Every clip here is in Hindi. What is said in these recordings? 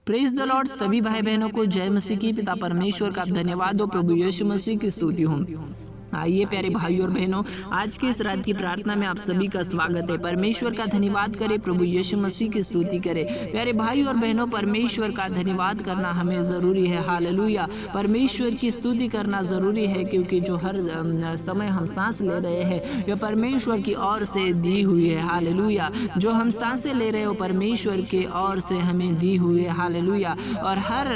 Praise the Lord. सभी भाई बहनों को जय मसीह की। पिता परमेश्वर का धन्यवाद हो, प्रभु यीशु मसीह की स्तुति हो। आइए प्यारे भाई और बहनों, आज की इस रात की प्रार्थना में आप सभी का स्वागत है। परमेश्वर का धन्यवाद करें, प्रभु यीशु मसीह की स्तुति करें। प्यारे भाई और बहनों, परमेश्वर का धन्यवाद करना हमें ज़रूरी है। हालेलुया। परमेश्वर की स्तुति करना ज़रूरी है, क्योंकि जो हर समय हम सांस ले रहे हैं यह परमेश्वर की ओर से दी हुई है। हालेलुया। जो हम सांसें ले रहे हो परमेश्वर के ओर से हमें दी हुई है। हालेलुया। और हर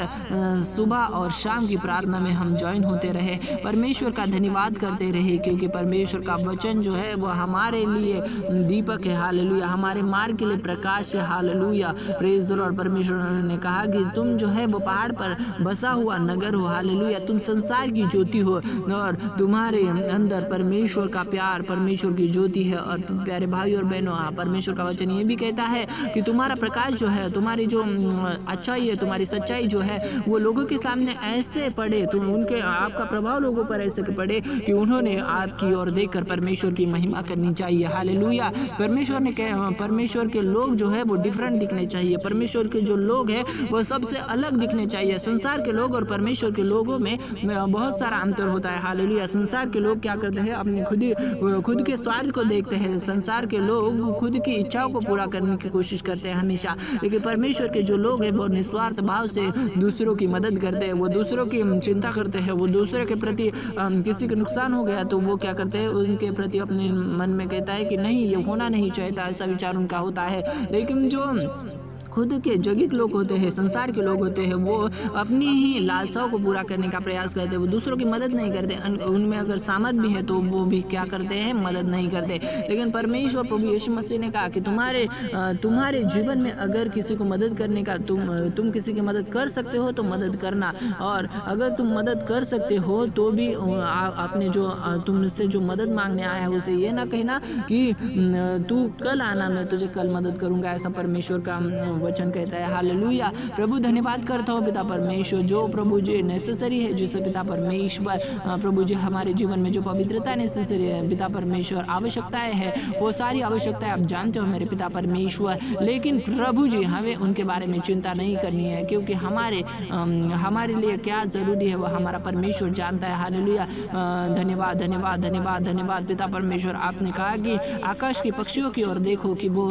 सुबह और शाम की प्रार्थना में हम ज्वाइन होते रहे, परमेश्वर का धन्यवाद करते रहे, क्योंकि परमेश्वर का वचन जो है वह हमारे लिए दीपक है। हालेलुया। हमारे मार्ग के लिए प्रकाश है। हालेलुया। Praise the Lord. परमेश्वर ने कहा कि तुम जो है वो पहाड़ पर बसा हुआ नगर हो। हालेलुया। तुम संसार की ज्योति हो और तुम्हारे अंदर परमेश्वर का प्यार, परमेश्वर की ज्योति है। और प्यारे भाई और बहनों, परमेश्वर का वचन ये भी कहता है कि तुम्हारा प्रकाश जो है, तुम्हारी जो अच्छाई है, तुम्हारी सच्चाई जो है वो लोगों के सामने ऐसे पड़े, तुम उनके आपका प्रभाव लोगों पर ऐसे पड़े कि उन्होंने आपकी ओर देखकर परमेश्वर की महिमा करनी चाहिए। हालेलुया। परमेश्वर के लोग जो है वो डिफरेंट दिखने चाहिए। परमेश्वर के जो लोग हैं वो सबसे अलग दिखने चाहिए। संसार के लोग और परमेश्वर के लोगों में बहुत सारा अंतर होता है। हालेलुया। संसार के लोग क्या करते हैं, अपने खुद के स्वार्थ को देखते हैं। संसार के लोग खुद की इच्छाओं को पूरा करने की कोशिश करते हैं हमेशा, लेकिन परमेश्वर के जो लोग हैं वो निस्वार्थ भाव से दूसरों की मदद करते हैं, वो दूसरों की चिंता करते हैं। वो दूसरे के प्रति किसी का नुकसान हो गया तो वो क्या करते हैं, उनके प्रति अपने मन में कहता है कि नहीं, ये होना नहीं चाहिए था, ऐसा विचार उनका होता है। लेकिन जो खुद के जगत लोग होते हैं, संसार के लोग होते हैं, वो अपनी ही लालसाओं को पूरा करने का प्रयास करते हैं। वो दूसरों की मदद नहीं करते। उनमें अगर सामर्थ भी है तो वो भी क्या करते हैं, मदद नहीं करते। लेकिन परमेश्वर प्रभु यीशु मसीह ने कहा कि तुम्हारे जीवन में अगर किसी को मदद करने का तुम किसी की मदद कर सकते हो तो मदद करना। और अगर तुम मदद कर सकते हो तो भी आपने जो तुमसे जो मदद मांगने आया है उसे ये ना कहना कि तू कल आना, मैं तुझे कल मदद करूंगा। ऐसा परमेश्वर का वचन कहता है। हालेलुया। प्रभु धन्यवाद करता हूँ पिता परमेश्वर, जो प्रभु जी नेसेसरी है, जिसे पिता परमेश्वर प्रभु जी हमारे जीवन में जो पवित्रता नेसेसरी है पिता परमेश्वर, आवश्यकताएं है, वो सारी आवश्यकताएं आप जानते हो मेरे पिता परमेश्वर। लेकिन प्रभु जी हमें उनके बारे में चिंता नहीं करनी है, क्योंकि हमारे लिए क्या जरूरी है वो हमारा परमेश्वर जानता है। हालेलुया। धन्यवाद धन्यवाद धन्यवाद धन्यवाद पिता परमेश्वर। आपने कहा कि आकाश की पक्षियों की ओर देखो कि वो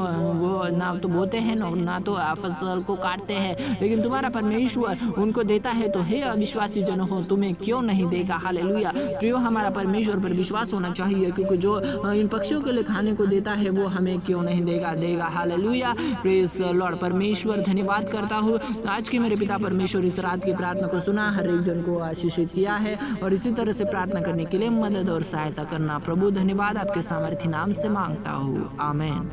ना तो बोते हैं ना तो फसल को काटते हैं, लेकिन तुम्हारा परमेश्वर उनको देता है। तो हे अविश्वासी जन हो, तुम्हें क्यों नहीं देगा। हालेलुया। प्रियो, हमारा परमेश्वर पर विश्वास होना चाहिए, क्योंकि जो इन पक्षियों के लिए खाने को देता है वो हमें क्यों नहीं देगा। हालेलुया। Praise Lord. परमेश्वर धन्यवाद करता हूँ आज की मेरे पिता परमेश्वर इस रात की प्रार्थना को सुना, हर एक जन को आशीषित किया है, और इसी तरह से प्रार्थना करने के लिए मदद और सहायता करना। प्रभु धन्यवाद आपके सामर्थ्य नाम से मांगता हूँ, आमीन।